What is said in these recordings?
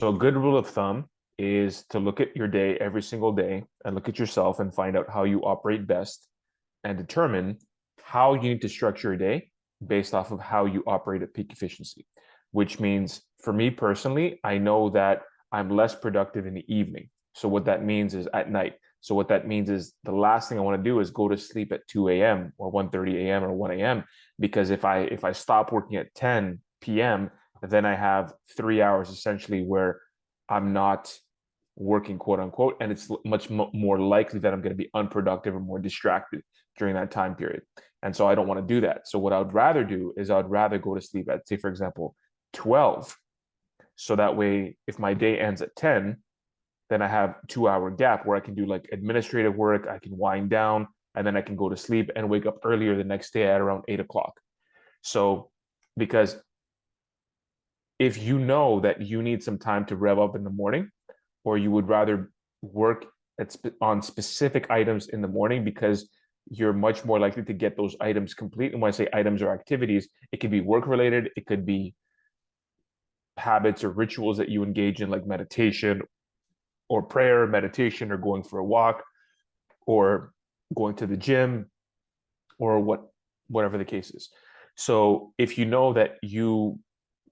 So a good rule of thumb is to look at your day every single day and look at yourself and find out how you operate best and determine how you need to structure your day based off of how you operate at peak efficiency. Which means for me personally, I know that I'm less productive in the evening. So what that means is at night. So what that means is the last thing I want to do is go to sleep at 2 a.m. or 1:30 a.m. or 1 a.m. because if I stop working at 10 p.m., then I have 3 hours essentially where I'm not working, quote unquote, and it's much more likely that I'm going to be unproductive or more distracted during that time period. And so I don't want to do that. So what I would rather do is I'd rather go to sleep at, say, for example, 12. So that way, if my day ends at 10, then I have 2 hour gap where I can do like administrative work, I can wind down, and then I can go to sleep and wake up earlier the next day at around 8 o'clock. So because if you know that you need some time to rev up in the morning, or you would rather work on specific items in the morning because you're much more likely to get those items complete. And when I say items or activities, it could be work related, it could be habits or rituals that you engage in, like meditation or prayer, meditation, or going for a walk, or going to the gym, or whatever the case is. So if you know that you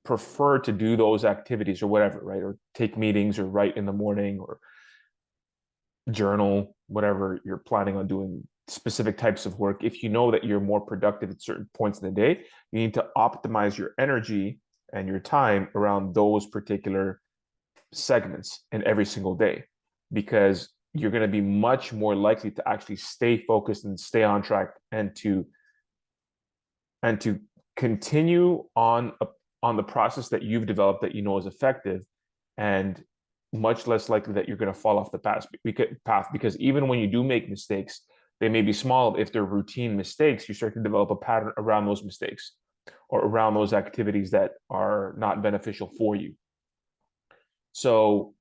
prefer to do those activities or whatever, right? Or take meetings or write in the morning or journal, whatever you're planning on doing, specific types of work. If you know that you're more productive at certain points in the day, you need to optimize your energy and your time around those particular segments in every single day, because you're going to be much more likely to actually stay focused and stay on track and to continue on the process that you've developed that you know is effective, and much less likely that you're going to fall off the path because even when you do make mistakes, they may be small. If they're routine mistakes, you start to develop a pattern around those mistakes or around those activities that are not beneficial for you. So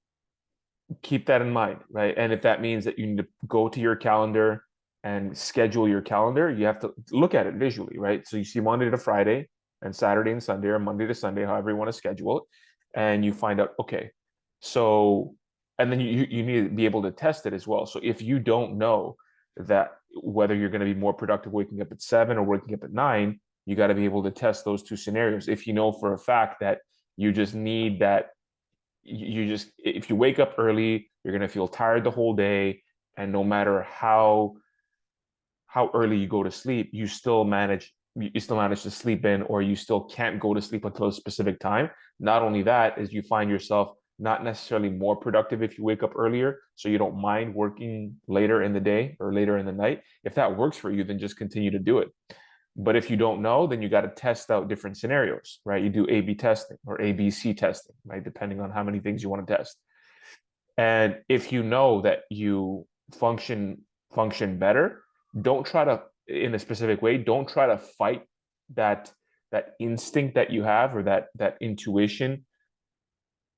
keep that in mind, right? And if that means that you need to go to your calendar and schedule your calendar, you have to look at it visually, right? So you see Monday to Friday and Saturday and Sunday, or Monday to Sunday, however you want to schedule it, and you find out, okay, so, and then you need to be able to test it as well. So if you don't know that whether you're going to be more productive waking up at 7 or waking up at 9, you got to be able to test those two scenarios. If you know for a fact that you just need that, you just, if you wake up early, you're going to feel tired the whole day, and no matter how early you go to sleep, you still manage to sleep in, or you still can't go to sleep until a specific time. Not only that, is you find yourself not necessarily more productive if you wake up earlier, so you don't mind working later in the day or later in the night. If that works for you, then just continue to do it. But if you don't know, then you got to test out different scenarios, right? You do A/B testing or ABC testing, right? Depending on how many things you want to test. And if you know that you function better, don't try to, in a specific way, don't try to fight that that instinct that you have, or that intuition,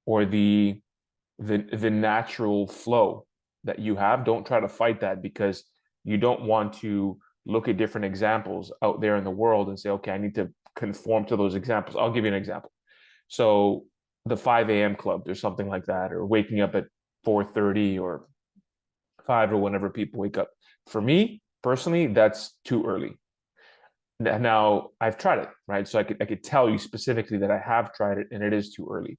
or the natural flow that you have. Don't try to fight that, because you don't want to look at different examples out there in the world and say, okay, I need to conform to those examples. I'll give you an example. So the 5 a.m. club, there's something like that, or waking up at 4:30 or 5, or whenever people wake up. For me personally, that's too early. Now I've tried it, right? So I could tell you specifically that I have tried it, and it is too early,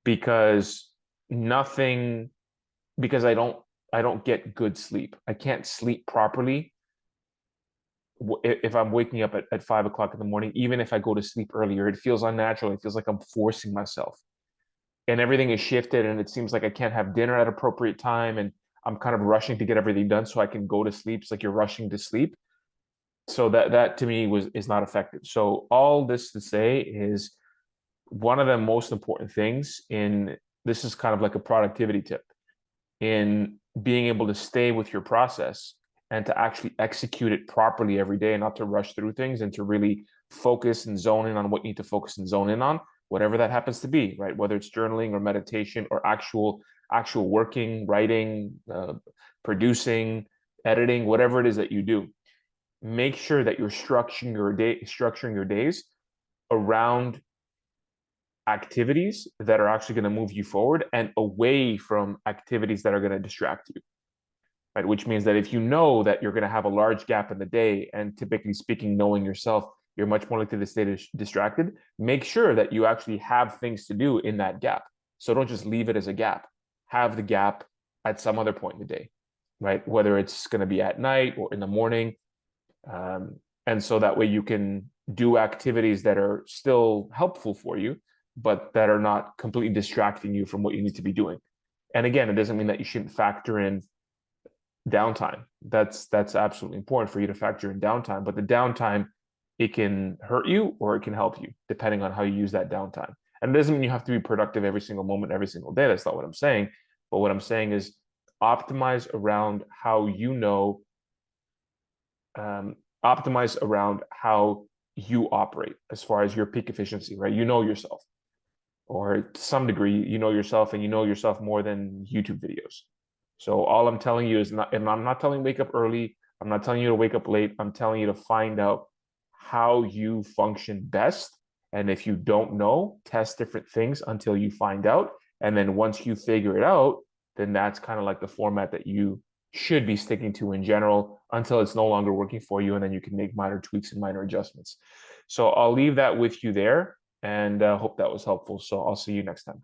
because nothing because I don't get good sleep. I can't sleep properly if I'm waking up at 5 o'clock in the morning. Even if I go to sleep earlier, it feels unnatural. It feels like I'm forcing myself, and everything is shifted, and it seems like I can't have dinner at appropriate time, and I'm kind of rushing to get everything done so I can go to sleep. It's like you're rushing to sleep. So that to me is not effective. So all this to say is, one of the most important things in this is kind of like a productivity tip in being able to stay with your process and to actually execute it properly every day, and not to rush through things, and to really focus and zone in on what you need to focus and zone in on, whatever that happens to be, right? Whether it's journaling or meditation or actual working, writing, producing, editing, whatever it is that you do. Make sure that you're structuring your days around activities that are actually going to move you forward and away from activities that are going to distract you. Right? Which means that if you know that you're going to have a large gap in the day, and typically speaking, knowing yourself, you're much more likely to stay distracted, make sure that you actually have things to do in that gap. So don't just leave it as a gap. Have the gap at some other point in the day, right? Whether it's going to be at night or in the morning. And so that way you can do activities that are still helpful for you, but that are not completely distracting you from what you need to be doing. And again, it doesn't mean that you shouldn't factor in downtime. That's absolutely important for you to factor in downtime, but the downtime, it can hurt you or it can help you depending on how you use that downtime. And it doesn't mean you have to be productive every single moment, every single day. That's not what I'm saying. But what I'm saying is optimize around how you know, optimize around how you operate as far as your peak efficiency, right? You know yourself, or to some degree, you know yourself, and you know yourself more than YouTube videos. So all I'm telling you is not, and I'm not telling you to wake up early. I'm not telling you to wake up late. I'm telling you to find out how you function best. And if you don't know, test different things until you find out. And then once you figure it out, then that's kind of like the format that you should be sticking to in general until it's no longer working for you. And then you can make minor tweaks and minor adjustments. So I'll leave that with you there, and hope that was helpful. So I'll see you next time.